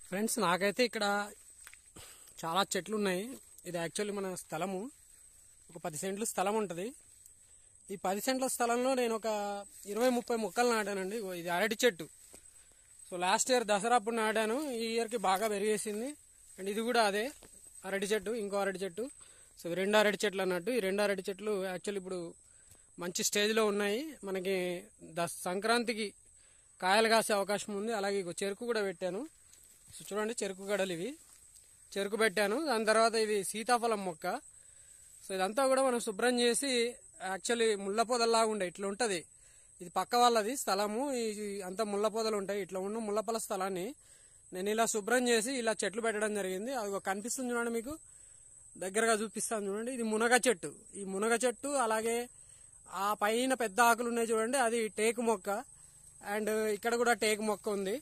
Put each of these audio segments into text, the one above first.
Friends, నాకైతే ఇక్కడ చాలా చెట్లు ఉన్నాయి. ఇది యాక్చువల్లీ మన స్థలము. ఒక 10 సెంట్లు స్థలం ఉంటుంది. ఈ 10 సెంట్ల స్థలంలో నేను ఒక 20-30 మొక్కలు నాటానండి. ఇది అరటి చెట్టు. సో లాస్ట్ ఇయర్ దసరా అప్పుడు నాటాను. ఈ ఇయర్కి బాగా పెరిగేసింది. అండ్ ఇది కూడా అదే అరటి చెట్టు, ఇంకో అరటి చెట్టు. సో 2 అరటి చెట్లు అన్నట్టు. ఈ 2 అరటి చెట్లు యాక్చువల్లీ ఇప్పుడు మంచి స్టేజ్లో ఉన్నాయి. మనకి సంక్రాంతికి కాయలు కాసే అవకాశం ఉంది. అలాగే చెరుకు కూడా పెట్టాను. సో చూడండి, చెరుకు గడలు ఇవి. చెరుకు పెట్టాను. దాని తర్వాత ఇది సీతాఫలం మొక్క. సో ఇదంతా కూడా మనం శుభ్రం చేసి, యాక్చువల్లీ ముళ్ళ పొదల్లాగా ఉండే ఇట్లా ఉంటుంది. ఇది పక్క వాళ్ళది స్థలము. ఇది అంతా ముళ్ళ పొదలు ఉంటాయి. ఇట్లా ఉన్న ముళ్ళపొల స్థలాన్ని నేను ఇలా శుభ్రం చేసి ఇలా చెట్లు పెట్టడం జరిగింది. అది కనిపిస్తుంది చూడండి, మీకు దగ్గరగా చూపిస్తాను చూడండి. ఇది మునగ చెట్టు. ఈ మునగ చెట్టు, అలాగే ఆ పైన పెద్ద ఆకులు ఉన్నాయి చూడండి, అది టేకు మొక్క. అండ్ ఇక్కడ కూడా టేకు మొక్క ఉంది.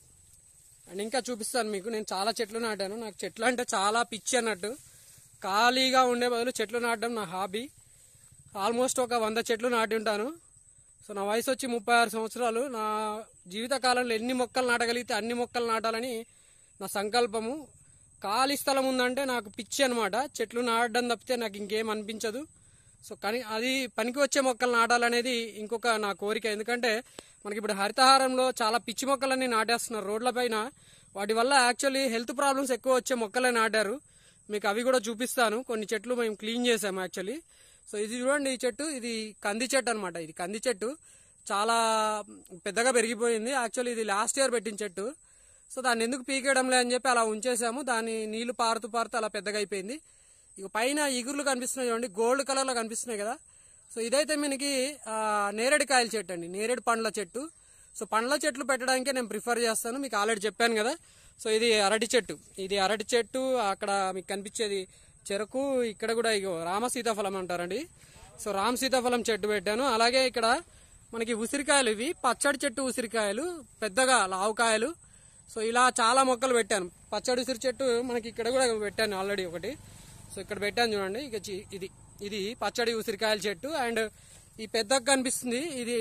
అండ్ ఇంకా చూపిస్తాను మీకు. నేను చాలా చెట్లు నాటాను. నాకు చెట్లు అంటే చాలా పిచ్చి అన్నట్టు. ఖాళీగా ఉండే బదులు చెట్లు నాటడం నా హాబీ. ఆల్మోస్ట్ ఒక 100 చెట్లు నాటి ఉంటాను. సో నా వయసు వచ్చి 36 సంవత్సరాలు. నా జీవితకాలంలో ఎన్ని మొక్కలు నాటగలిగితే అన్ని మొక్కలు నాటాలని నా సంకల్పము. ఖాళీ స్థలం ఉందంటే నాకు పిచ్చి అనమాట. చెట్లు నాటడం తప్పితే నాకు ఇంకేం అనిపించదు. సో కానీ అది పనికి వచ్చే మొక్కలు నాటాలనేది ఇంకొక నా కోరిక. ఎందుకంటే మనకి ఇప్పుడు హరితహారంలో చాలా పిచ్చి మొక్కలన్నీ నాటేస్తున్నారు రోడ్ల పైన. వాటి వల్ల యాక్చువల్లీ హెల్త్ ప్రాబ్లమ్స్ ఎక్కువ వచ్చే మొక్కలే నాటారు. మీకు అవి కూడా చూపిస్తాను. కొన్ని చెట్లు మేము క్లీన్ చేసాము యాక్చువల్లీ. సో ఇది చూడండి, ఈ చెట్టు, ఇది కంది చెట్టు అనమాట. ఇది కంది చెట్టు చాలా పెద్దగా పెరిగిపోయింది. యాక్చువల్లీ ఇది లాస్ట్ ఇయర్ పెట్టిన చెట్టు. సో దాన్ని ఎందుకు పీకేయడంలే అని చెప్పి అలా ఉంచేసాము. దాని నీళ్లు పారుతూ అలా పెద్దగా అయిపోయింది. ఇక పైన ఇగుర్లు కనిపిస్తున్నాయి చూడండి, గోల్డ్ కలర్ లో కనిపిస్తున్నాయి కదా. సో ఇదైతే మనకి నేరేడు కాయల చెట్టు అండి, నేరేడు పండ్ల చెట్టు. సో పండ్ల చెట్లు పెట్టడానికే నేను ప్రిఫర్ చేస్తాను. మీకు ఆల్రెడీ చెప్పాను కదా. సో ఇది అరటి చెట్టు. ఇది అరటి చెట్టు. అక్కడ మీకు కనిపించేది చెరకు. ఇక్కడ కూడా ఇగో రామ సీతాఫలం అంటారండి. సో రామ సీతాఫలం చెట్టు పెట్టాను. అలాగే ఇక్కడ మనకి ఉసిరికాయలు, ఇవి పచ్చడి చెట్టు ఉసిరికాయలు, పెద్దగా లావుకాయలు. సో ఇలా చాలా మొక్కలు పెట్టాను. పచ్చడి ఉసిరి చెట్టు మనకి ఇక్కడ కూడా పెట్టాను ఆల్రెడీ ఒకటి. సో ఇక్కడ పెట్టాను చూడండి. ఇక ఇది పచ్చడి ఉసిరికాయల చెట్టు. అండ్ ఈ పెద్దగా కనిపిస్తుంది, ఇది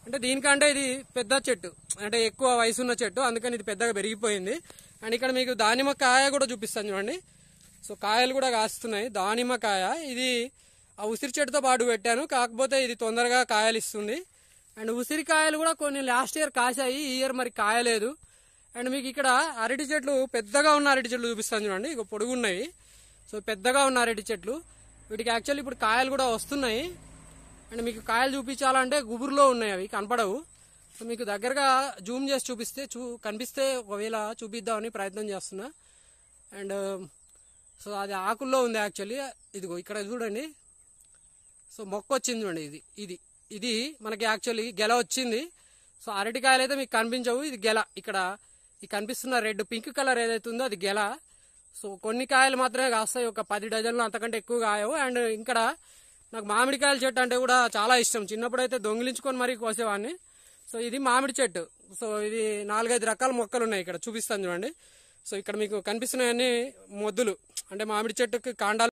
అంటే దీనికంటే ఇది పెద్ద చెట్టు, అంటే ఎక్కువ వయసున్న చెట్టు, అందుకని ఇది పెద్దగా పెరిగిపోయింది. అండ్ ఇక్కడ మీకు దానిమ్మ కాయ కూడా చూపిస్తాను చూడండి. సో కాయలు కూడా కాస్తున్నాయి. దానిమ్మ కాయ ఇది ఆ ఉసిరి చెట్టుతో పాటు పెట్టాను, కాకపోతే ఇది తొందరగా కాయలు ఇస్తుంది. అండ్ ఉసిరికాయలు కూడా కొన్ని లాస్ట్ ఇయర్ కాసాయి, ఈ ఇయర్ మరి కాయలేదు. అండ్ మీకు ఇక్కడ అరటి చెట్లు, పెద్దగా ఉన్న అరటి చెట్లు చూపిస్తాను చూడండి. ఇక పొడుగున్నాయి. సో పెద్దగా ఉన్న అరటి చెట్లు, వీటికి యాక్చువల్లీ ఇప్పుడు కాయలు కూడా వస్తున్నాయి. అండ్ మీకు కాయలు చూపించాలంటే గుబురులో ఉన్నాయి, అవి కనపడవు. సో మీకు దగ్గరగా జూమ్ చేసి చూపిస్తే కనిపిస్తే ఒకవేళ చూపిద్దామని ప్రయత్నం చేస్తున్నా. అండ్ సో అది ఆకుల్లో ఉంది యాక్చువల్లీ. ఇదిగో ఇక్కడ చూడండి. సో మొక్క వచ్చింది చూడండి. ఇది మనకి యాక్చువల్లీ గెల వచ్చింది. సో అరటికాయలు అయితే మీకు కనిపించవు, ఇది గెల. ఇక్కడ ఈ కనిపిస్తున్న రెడ్ పింక్ కలర్ ఏదైతే ఉందో అది గెల. సో కొన్ని కాయలు మాత్రమే కాస్తాయి, ఒక 10 డజన్లు అంతకంటే ఎక్కువ కాయవు. అండ్ ఇక్కడ నాకు మామిడికాయల చెట్టు అంటే కూడా చాలా ఇష్టం. చిన్నప్పుడు అయితే దొంగిలించుకొని మరీ కోసేవాడిని. సో ఇది మామిడి చెట్టు. సో ఇది 4-5 రకాల మొక్కలు ఉన్నాయి, ఇక్కడ చూపిస్తాను చూడండి. సో ఇక్కడ మీకు కనిపిస్తున్నాయన్నీ మొద్దులు, అంటే మామిడి చెట్టుకి కాండాలు.